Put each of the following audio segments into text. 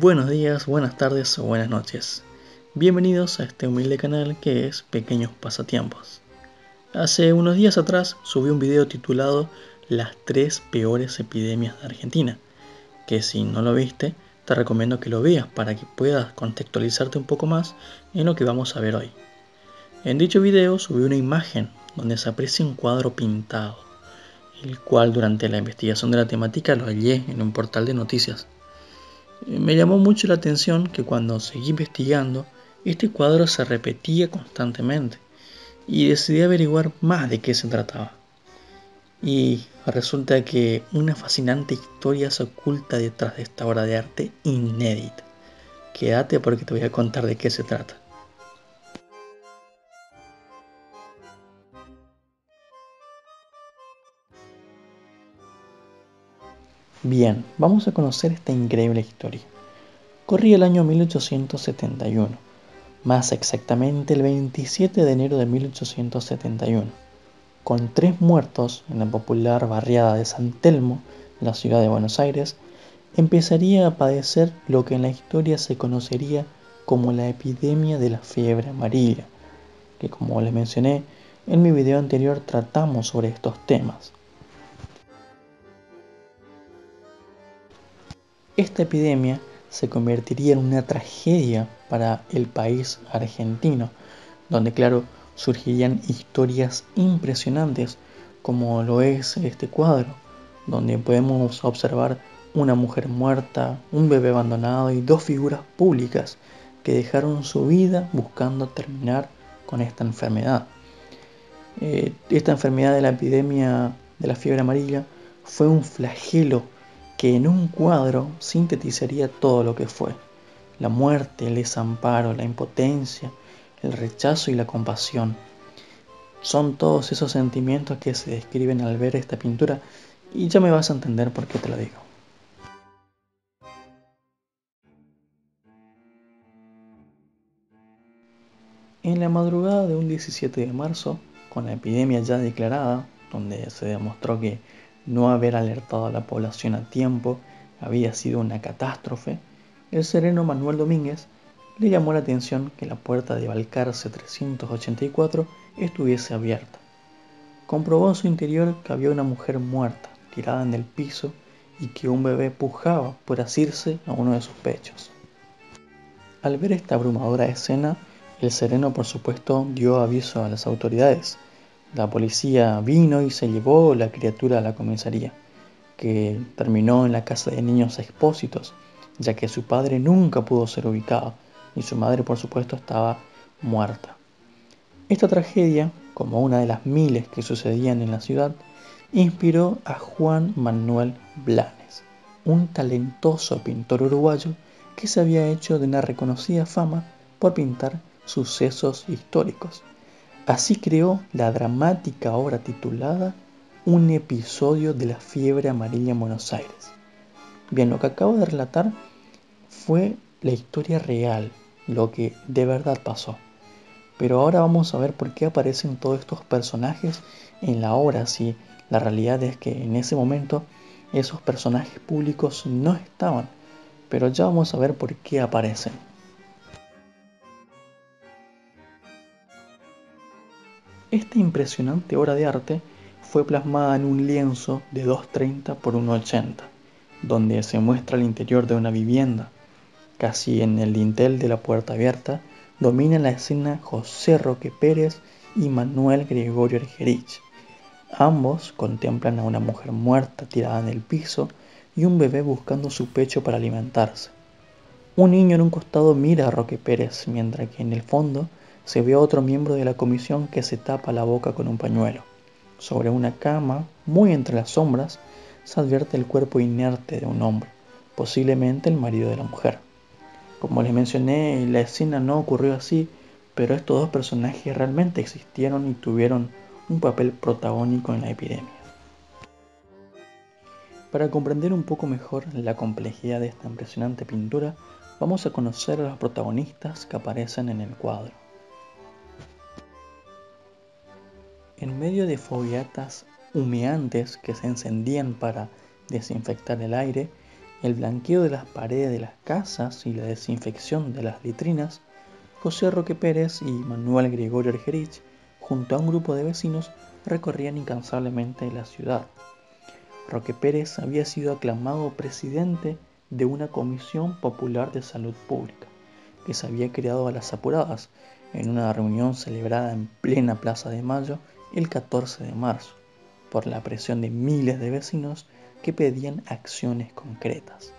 Buenos días, buenas tardes o buenas noches. Bienvenidos a este humilde canal que es Pequeños Pasatiempos. Hace unos días atrás subí un video titulado Las 3 peores epidemias de Argentina, que si no lo viste, te recomiendo que lo veas para que puedas contextualizarte un poco más en lo que vamos a ver hoy. En dicho video subí una imagen donde se aprecia un cuadro pintado, el cual durante la investigación de la temática lo hallé en un portal de noticias. Me llamó mucho la atención que cuando seguí investigando, este cuadro se repetía constantemente y decidí averiguar más de qué se trataba. Y resulta que una fascinante historia se oculta detrás de esta obra de arte inédita. Quédate porque te voy a contar de qué se trata. Bien, vamos a conocer esta increíble historia. Corría el año 1871, más exactamente el 27 de enero de 1871. Con 3 muertos en la popular barriada de San Telmo, en la ciudad de Buenos Aires, empezaría a padecer lo que en la historia se conocería como la epidemia de la fiebre amarilla, que como les mencioné, en mi video anterior tratamos sobre estos temas. Esta epidemia se convertiría en una tragedia para el país argentino, donde claro, surgirían historias impresionantes como lo es este cuadro, donde podemos observar una mujer muerta, un bebé abandonado y 2 figuras públicas que dejaron su vida buscando terminar con esta enfermedad. Esta enfermedad de la epidemia de la fiebre amarilla fue un flagelo que en un cuadro sintetizaría todo lo que fue: la muerte, el desamparo, la impotencia, el rechazo y la compasión. Son todos esos sentimientos que se describen al ver esta pintura y ya me vas a entender por qué te lo digo. En la madrugada de un 17 de marzo, con la epidemia ya declarada, donde se demostró que no haber alertado a la población a tiempo había sido una catástrofe, el sereno Manuel Domínguez le llamó la atención que la puerta de Balcarce 384 estuviese abierta. Comprobó en su interior que había una mujer muerta, tirada en el piso, y que un bebé pujaba por asirse a uno de sus pechos. Al ver esta abrumadora escena, el sereno por supuesto dio aviso a las autoridades. La policía vino y se llevó la criatura a la comisaría, que terminó en la casa de niños Expósitos, ya que su padre nunca pudo ser ubicado y su madre por supuesto estaba muerta. Esta tragedia, como una de las miles que sucedían en la ciudad, inspiró a Juan Manuel Blanes, un talentoso pintor uruguayo que se había hecho de una reconocida fama por pintar sucesos históricos. Así creó la dramática obra titulada Un episodio de la fiebre amarilla en Buenos Aires. Bien, lo que acabo de relatar fue la historia real, lo que de verdad pasó. Pero ahora vamos a ver por qué aparecen todos estos personajes en la obra, si la realidad es que en ese momento esos personajes públicos no estaban, pero ya vamos a ver por qué aparecen. Esta impresionante obra de arte fue plasmada en un lienzo de 2,30 por 1,80, donde se muestra el interior de una vivienda. Casi en el dintel de la puerta abierta domina la escena José Roque Pérez y Manuel Gregorio Argerich. Ambos contemplan a una mujer muerta tirada en el piso y un bebé buscando su pecho para alimentarse. Un niño en un costado mira a Roque Pérez, mientras que en el fondo se ve a otro miembro de la comisión que se tapa la boca con un pañuelo. Sobre una cama, muy entre las sombras, se advierte el cuerpo inerte de un hombre, posiblemente el marido de la mujer. Como les mencioné, la escena no ocurrió así, pero estos 2 personajes realmente existieron y tuvieron un papel protagónico en la epidemia. Para comprender un poco mejor la complejidad de esta impresionante pintura, vamos a conocer a los protagonistas que aparecen en el cuadro. En medio de fogatas humeantes que se encendían para desinfectar el aire, el blanqueo de las paredes de las casas y la desinfección de las vitrinas, José Roque Pérez y Manuel Gregorio Argerich, junto a un grupo de vecinos, recorrían incansablemente la ciudad. Roque Pérez había sido aclamado presidente de una Comisión Popular de Salud Pública, que se había creado a las apuradas en una reunión celebrada en plena Plaza de Mayo el 14 de marzo, por la presión de miles de vecinos que pedían acciones concretas.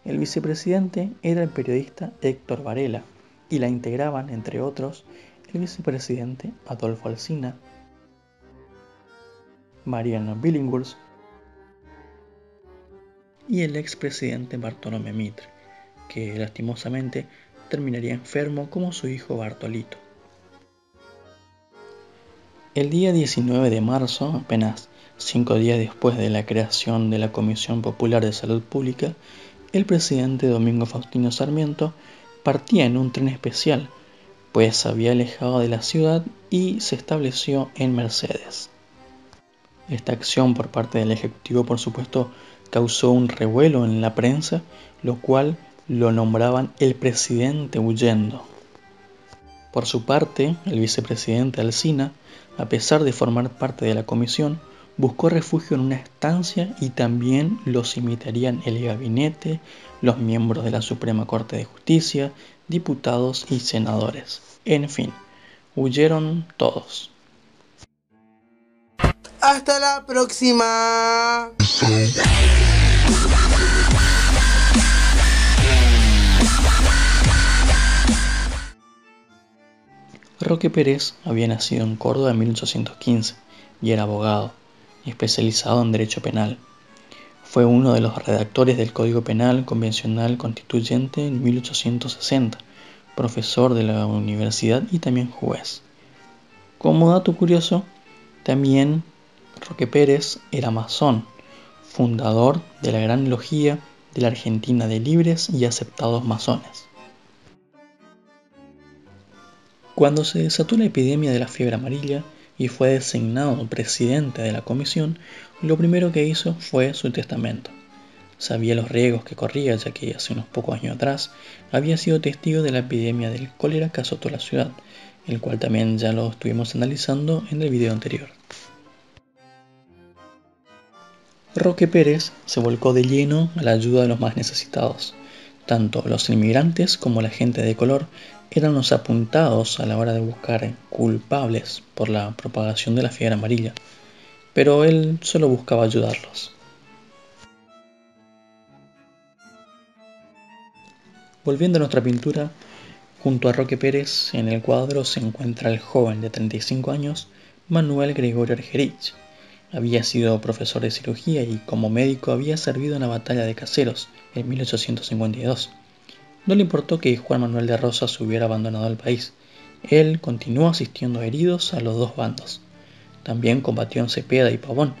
El vicepresidente era el periodista Héctor Varela y la integraban, entre otros, el vicepresidente Adolfo Alsina, Mariano Billinghurst y el expresidente Bartolomé Mitre, que lastimosamente terminaría enfermo como su hijo Bartolito. El día 19 de marzo, apenas 5 días después de la creación de la Comisión Popular de Salud Pública, el presidente Domingo Faustino Sarmiento partía en un tren especial, pues se había alejado de la ciudad y se estableció en Mercedes. Esta acción por parte del Ejecutivo, por supuesto, causó un revuelo en la prensa, lo cual lo nombraban el presidente huyendo. Por su parte, el vicepresidente Alsina, a pesar de formar parte de la comisión, buscó refugio en una estancia y también los imitarían el gabinete, los miembros de la Suprema Corte de Justicia, diputados y senadores. En fin, huyeron todos. Hasta la próxima. Roque Pérez había nacido en Córdoba en 1815 y era abogado, especializado en derecho penal. Fue uno de los redactores del Código Penal Convencional Constituyente en 1860, profesor de la universidad y también juez. Como dato curioso, también Roque Pérez era masón, fundador de la Gran Logia de la Argentina de libres y aceptados masones. Cuando se desató la epidemia de la fiebre amarilla y fue designado presidente de la comisión, lo primero que hizo fue su testamento. Sabía los riesgos que corría, ya que hace unos pocos años atrás había sido testigo de la epidemia del cólera que azotó la ciudad, el cual también ya lo estuvimos analizando en el video anterior. Roque Pérez se volcó de lleno a la ayuda de los más necesitados. Tanto los inmigrantes como la gente de color eran los apuntados a la hora de buscar culpables por la propagación de la fiebre amarilla, pero él solo buscaba ayudarlos. Volviendo a nuestra pintura, junto a Roque Pérez en el cuadro se encuentra el joven de 35 años, Manuel Gregorio Argerich. Había sido profesor de cirugía y como médico había servido en la batalla de Caseros en 1852. No le importó que Juan Manuel de Rosas hubiera abandonado el país. Él continuó asistiendo a heridos a los dos bandos. También combatió en Cepeda y Pavón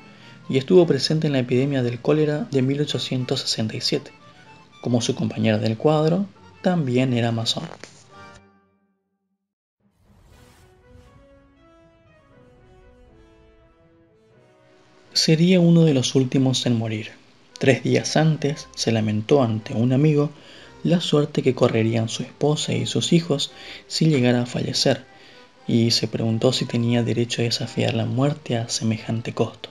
y estuvo presente en la epidemia del cólera de 1867. Como su compañero del cuadro, también era masón. Sería uno de los últimos en morir. 3 días antes se lamentó ante un amigo la suerte que correrían su esposa y sus hijos si llegara a fallecer, y se preguntó si tenía derecho a desafiar la muerte a semejante costo.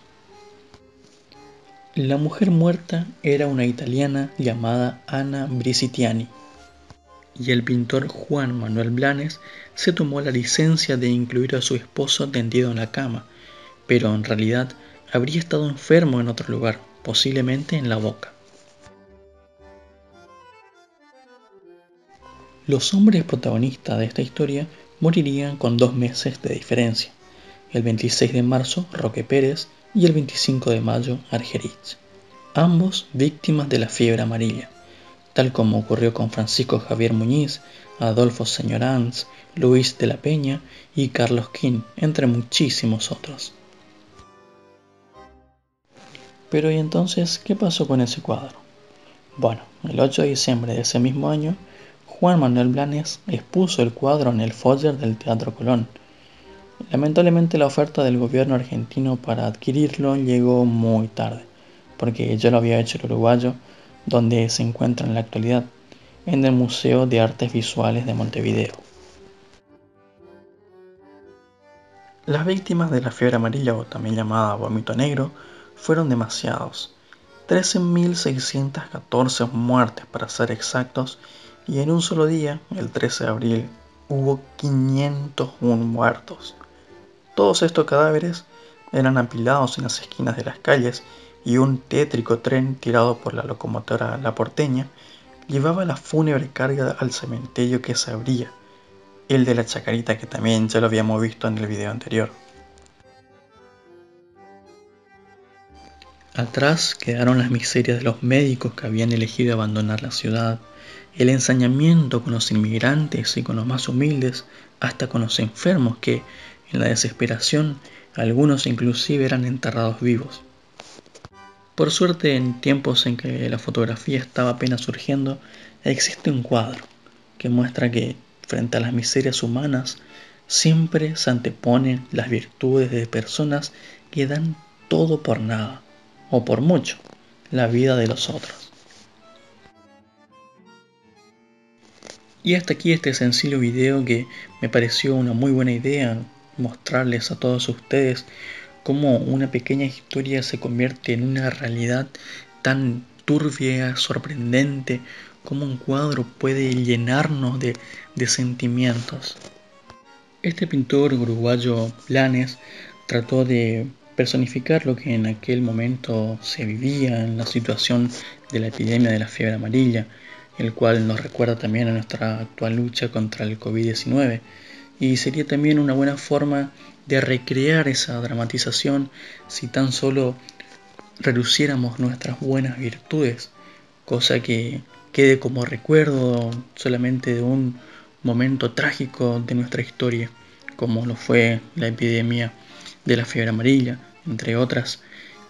La mujer muerta era una italiana llamada Anna Brisitiani, y el pintor Juan Manuel Blanes se tomó la licencia de incluir a su esposo tendido en la cama, pero en realidad habría estado enfermo en otro lugar, posiblemente en la boca. Los hombres protagonistas de esta historia morirían con 2 meses de diferencia, el 26 de marzo Roque Pérez y el 25 de mayo Argerich, ambos víctimas de la fiebre amarilla, tal como ocurrió con Francisco Javier Muñiz, Adolfo Señoranz, Luis de la Peña y Carlos King, entre muchísimos otros. Pero ¿y entonces qué pasó con ese cuadro? Bueno, el 8 de diciembre de ese mismo año, Juan Manuel Blanes expuso el cuadro en el foyer del Teatro Colón. Lamentablemente la oferta del gobierno argentino para adquirirlo llegó muy tarde, porque ya lo había hecho el uruguayo donde se encuentra en la actualidad en el Museo de Artes Visuales de Montevideo. Las víctimas de la fiebre amarilla, o también llamada vómito negro, fueron demasiados. 13.614 muertes para ser exactos, y en un solo día, el 13 de abril, hubo 501 muertos. Todos estos cadáveres eran apilados en las esquinas de las calles, y un tétrico tren tirado por la locomotora La Porteña llevaba la fúnebre carga al cementerio que se abría, el de la Chacarita, que también ya lo habíamos visto en el video anterior. Atrás quedaron las miserias de los médicos que habían elegido abandonar la ciudad, el ensañamiento con los inmigrantes y con los más humildes, hasta con los enfermos que, en la desesperación, algunos inclusive eran enterrados vivos. Por suerte, en tiempos en que la fotografía estaba apenas surgiendo, existe un cuadro que muestra que, frente a las miserias humanas, siempre se anteponen las virtudes de personas que dan todo por nada, o por mucho, la vida de los otros. Y hasta aquí este sencillo video que me pareció una muy buena idea mostrarles a todos ustedes cómo una pequeña historia se convierte en una realidad tan turbia, sorprendente, cómo un cuadro puede llenarnos de sentimientos. Este pintor uruguayo Blanes trató de personificar lo que en aquel momento se vivía en la situación de la epidemia de la fiebre amarilla, el cual nos recuerda también a nuestra actual lucha contra el COVID-19, y sería también una buena forma de recrear esa dramatización si tan solo reduciéramos nuestras buenas virtudes, cosa que quede como recuerdo solamente de un momento trágico de nuestra historia, como lo fue la epidemia de la fiebre amarilla, entre otras,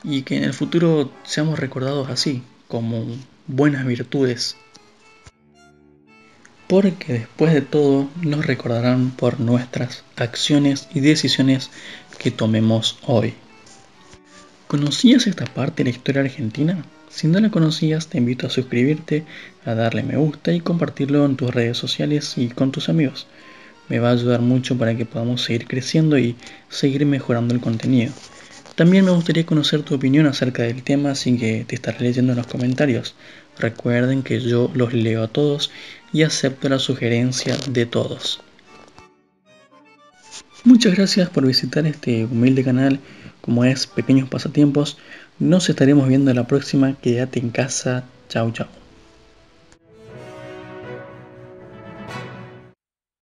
y que en el futuro seamos recordados así, como buenas virtudes, porque después de todo nos recordarán por nuestras acciones y decisiones que tomemos hoy. ¿Conocías esta parte de la historia argentina? Si no la conocías, te invito a suscribirte, a darle me gusta y compartirlo en tus redes sociales y con tus amigos. Me va a ayudar mucho para que podamos seguir creciendo y seguir mejorando el contenido. También me gustaría conocer tu opinión acerca del tema, así que te estaré leyendo en los comentarios. Recuerden que yo los leo a todos y acepto la sugerencia de todos. Muchas gracias por visitar este humilde canal, como es Pequeños Pasatiempos. Nos estaremos viendo en la próxima. Quédate en casa. Chau, chau.